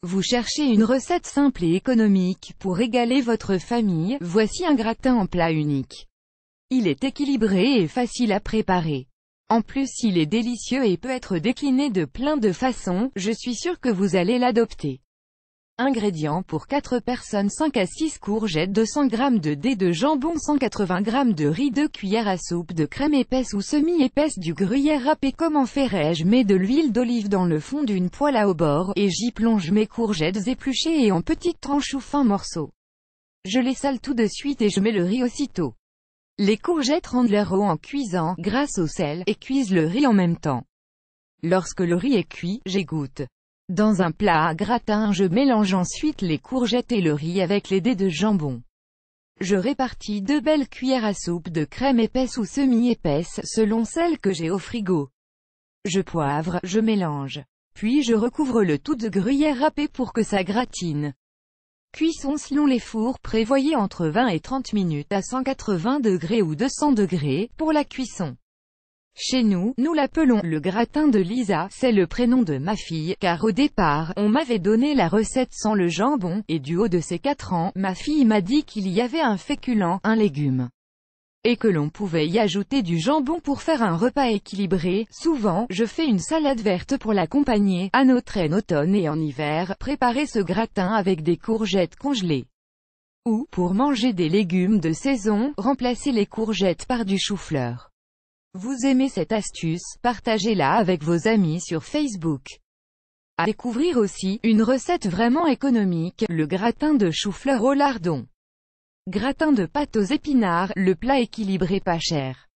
Vous cherchez une recette simple et économique pour régaler votre famille, voici un gratin en plat unique. Il est équilibré et facile à préparer. En plus il est délicieux et peut être décliné de plein de façons, je suis sûr que vous allez l'adopter. Ingrédients pour 4 personnes: 5 à 6 courgettes, 200 g de dés de jambon, 180 g de riz, 2 cuillères à soupe de crème épaisse ou semi-épaisse, du gruyère râpé. Comment ferais-je? Je mets de l'huile d'olive dans le fond d'une poêle à haut bord, et j'y plonge mes courgettes épluchées et en petites tranches ou fins morceaux. Je les sale tout de suite et je mets le riz aussitôt. Les courgettes rendent leur eau en cuisant, grâce au sel, et cuisent le riz en même temps. Lorsque le riz est cuit, j'égoutte. Dans un plat à gratin, je mélange ensuite les courgettes et le riz avec les dés de jambon. Je répartis 2 belles cuillères à soupe de crème épaisse ou semi-épaisse, selon celle que j'ai au frigo. Je poivre, je mélange. Puis je recouvre le tout de gruyère râpée pour que ça gratine. Cuisson selon les fours, prévoyez entre 20 et 30 minutes à 180 degrés ou 200 degrés, pour la cuisson. Chez nous, nous l'appelons le gratin de Lisa, c'est le prénom de ma fille, car au départ, on m'avait donné la recette sans le jambon, et du haut de ses 4 ans, ma fille m'a dit qu'il y avait un féculent, un légume, et que l'on pouvait y ajouter du jambon pour faire un repas équilibré. Souvent, je fais une salade verte pour l'accompagner. À notre en automne et en hiver, préparez ce gratin avec des courgettes congelées. Ou, pour manger des légumes de saison, remplacez les courgettes par du chou-fleur. Vous aimez cette astuce, partagez-la avec vos amis sur Facebook. À découvrir aussi, une recette vraiment économique, le gratin de chou-fleur au lardon. Gratin de pâte aux épinards, le plat équilibré pas cher.